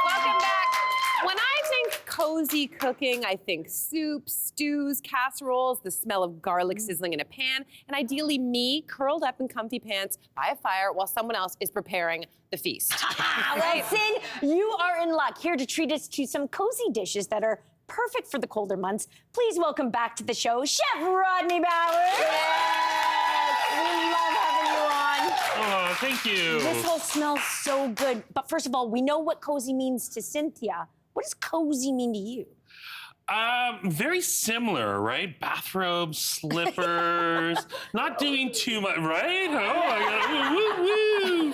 Welcome back. When I think cozy cooking, I think soups, stews, casseroles, the smell of garlic sizzling in a pan, and ideally me curled up in comfy pants by a fire while someone else is preparing the feast. Listen, you are in luck. Here to treat us to some cozy dishes that are perfect for the colder months. Please welcome back to the show, Chef Rodney Bauer. Yes, we love having you on. Oh, thank you. This whole smells so good. But first of all, we know what cozy means to Cynthia. What does cozy mean to you? Very similar, right? Bathrobes, slippers, not doing too much, right? Oh, I got woo, woo.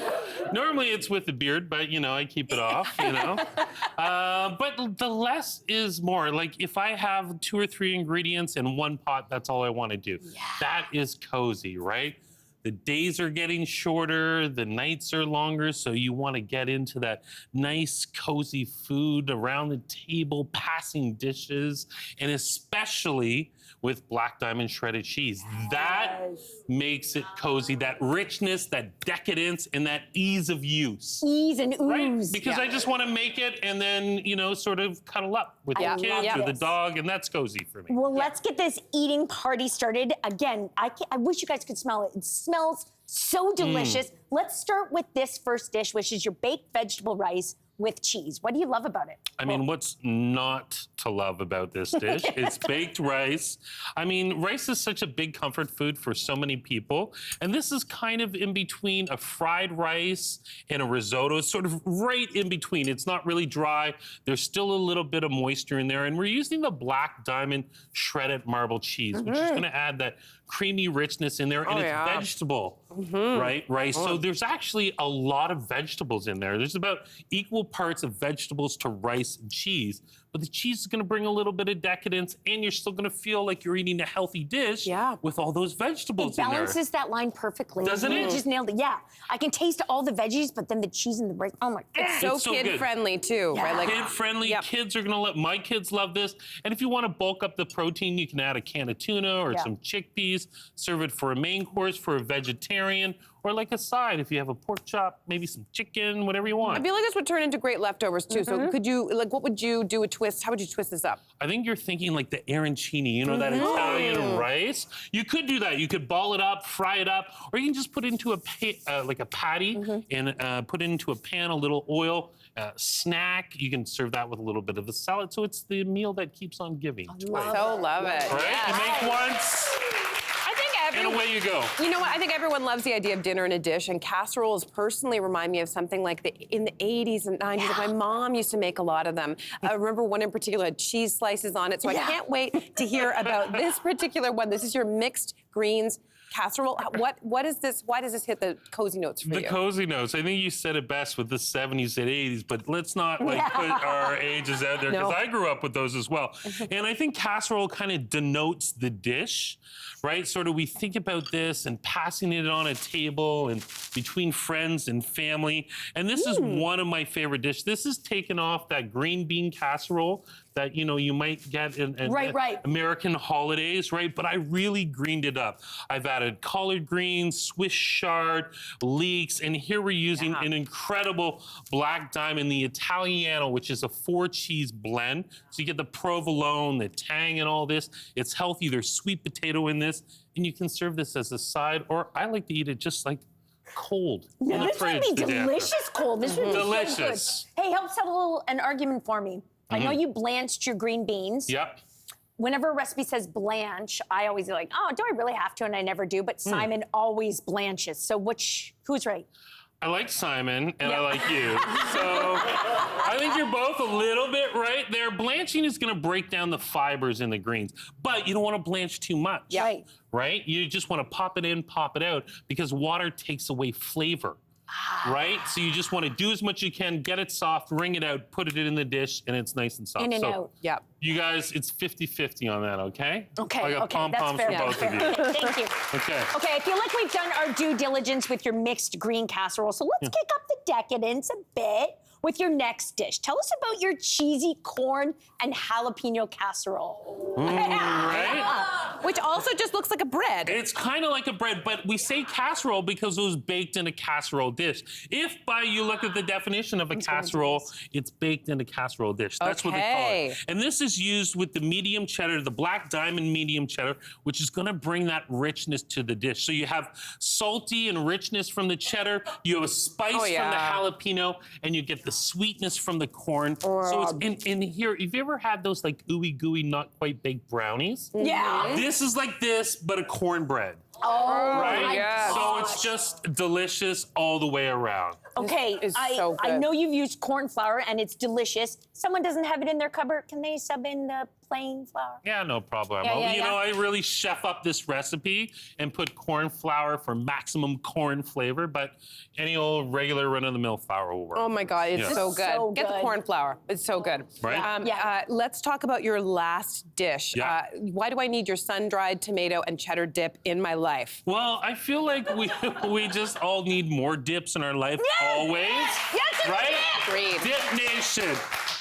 Normally it's with the beard, but I keep it off, But the less is more. Like if I have 2 or 3 ingredients in one pot, that's all I want to do. Yeah. That is cozy, right? The days are getting shorter, the nights are longer, so you want to get into that nice, cozy food around the table, passing dishes, and especially with black diamond shredded cheese. That makes it cozy, that richness, that decadence, and that ease of use. Ease and ooze. Right? Because I just want to make it and then, sort of cuddle up with the kids or the dog, and that's cozy for me. Well, let's get this eating party started. Again, I wish you guys could smell it. It smells so delicious. Let's start with this first dish, which is your baked vegetable rice with cheese. What do you love about it? I mean, what's not to love about this dish? It's baked rice. I mean, rice is such a big comfort food for so many people. And this is kind of in between a fried rice and a risotto. It's sort of right in between. It's not really dry. There's still a little bit of moisture in there. And we're using the black diamond shredded marble cheese, which is gonna add that creamy richness in there. And it's vegetable, right? Rice. So there's actually a lot of vegetables in there. There's about equal parts of vegetables to rice and cheese, but the cheese is gonna bring a little bit of decadence and you're still gonna feel like you're eating a healthy dish with all those vegetables in there. It balances that line perfectly. Doesn't it? You just nailed it. Yeah, I can taste all the veggies, but then the cheese and the rice, oh my God. It's so kid-friendly too, right? Like kid-friendly, kids are gonna my kids love this. And if you wanna bulk up the protein, you can add a can of tuna or some chickpeas, serve it for a main course for a vegetarian, or like a side if you have a pork chop, maybe some chicken, whatever you want. I feel like this would turn into great leftovers too. So could you, what would you do a twist? How would you twist this up? I think you're thinking like the arancini, that Italian rice. You could do that. You could ball it up, fry it up, or you can just put it into like a patty and put it into a pan, a little oil, snack. You can serve that with a little bit of a salad. So it's the meal that keeps on giving. Love it. Right? You make once. And away you go. You know what? I think everyone loves the idea of dinner in a dish, and casseroles personally remind me of something like in the 80s and 90s. My mom used to make a lot of them. I remember one in particular had cheese slices on it, so I can't wait to hear about this particular one. This is your mixed greens casserole. What is this? Why does this hit the cozy notes for you? The cozy notes. I think you said it best with the 70s and 80s, but let's not put our ages out there because I grew up with those as well. And I think casserole kind of denotes the dish, right? Sort of we think about this and passing it on a table and between friends and family. And this is one of my favorite dishes. This is taken off that green bean casserole that you might get in American holidays, right? But I really greened it up. I've added collard greens, Swiss chard, leeks, and here we're using an incredible black diamond, the Italiano, which is a 4-cheese blend. So you get the provolone, the tang, and all this. It's healthy. There's sweet potato in this, and you can serve this as a side, or I like to eat it just like cold. Yeah, this would be delicious cold. This would be delicious. So good. Hey, help settle an argument for me. I know you blanched your green beans. Yep. Whenever a recipe says blanch, I always be like, oh, do I really have to? And I never do, but Simon always blanches. So who's right? I like Simon, and I like you. So I think you're both a little bit right there. Blanching is gonna break down the fibers in the greens, but you don't wanna blanch too much. Right? You just wanna pop it in, pop it out, because water takes away flavor. Right? So you just want to do as much as you can, get it soft, wring it out, put it in the dish, and it's nice and soft. In and out. Yep. You guys, it's 50-50 on that, okay? Okay, I got pom-poms for both of you. Thank you. Okay. Okay, I feel like we've done our due diligence with your mixed green casserole, so let's kick up the decadence a bit with your next dish. Tell us about your cheesy corn and jalapeno casserole. Right? Which also just looks like a bread. It's kind of like a bread, but we say casserole because it was baked in a casserole dish. If by you look at the definition of a casserole, it's baked in a casserole dish. That's what they call it. And this is used with the medium cheddar, the black diamond medium cheddar, which is gonna bring that richness to the dish. So you have salty and richness from the cheddar, you have a spice from the jalapeno, and you get the sweetness from the corn. So it's in here, have you ever had those like ooey gooey, not quite baked brownies? Yeah. This is like this, but a cornbread. Oh, Right? yes. So it's just delicious all the way around. Okay, It's so I good. know you've used corn flour and it's delicious. Someone doesn't have it in their cupboard. Can they sub in the plain flour? Yeah, no problem. Yeah, You know, I really chef up this recipe and put corn flour for maximum corn flavor, but any old regular run-of-the-mill flour will work. Oh my God, it's Yeah. so good. So Get the good. corn flour. It's so good. Right? Let's talk about your last dish. Yeah. Why do I need your sun-dried tomato and cheddar dip in my life? Well, I feel like we just all need more dips in our life always. Yes, right? Agreed. Dip Nation.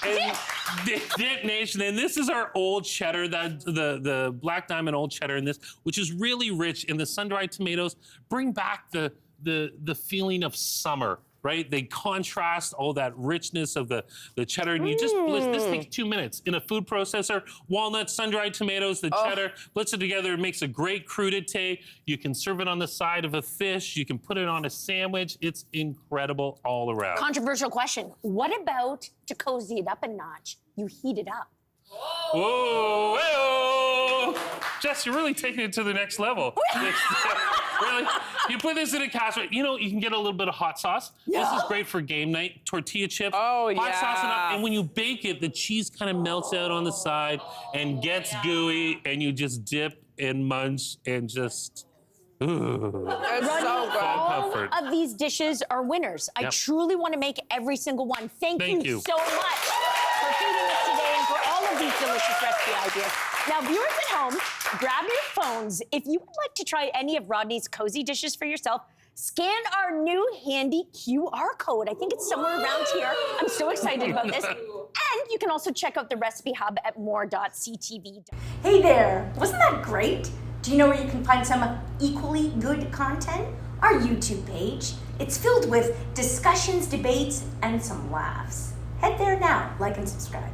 And Dip Nation. And this is our old cheddar, the Black Diamond old cheddar in this, which is really rich. And the sun-dried tomatoes bring back the feeling of summer. Right? They contrast all that richness of the cheddar, and you just blitz. This takes 2 minutes in a food processor. Walnuts, sun-dried tomatoes, the cheddar, blitz it together. It makes a great crudité. You can serve it on the side of a fish. You can put it on a sandwich. It's incredible all around. Controversial question. What about to cozy it up a notch? You heat it up. Whoa, hey-oh. Jess, you're really taking it to the next level. Really? You put this in a casserole. You know, you can get a little bit of hot sauce. This is great for game night. Tortilla chips. Oh, hot sauce yeah. enough. And when you bake it, the cheese kind of melts out on the side and gets gooey, and you just dip and munch and just. Ooh. It's so good. All comfort. of these dishes are winners. I Yep. truly want to make every single one. Thank you so much for feeding us today and for all of these delicious recipe ideas. Now, viewers at home, grab your phones. If you would like to try any of Rodney's cozy dishes for yourself, scan our new handy QR code. I think it's somewhere around here. I'm so excited about this. And you can also check out the recipe hub at more.ctv. Hey there, wasn't that great? Do you know where you can find some equally good content? Our YouTube page. It's filled with discussions, debates, and some laughs. Head there now, like and subscribe.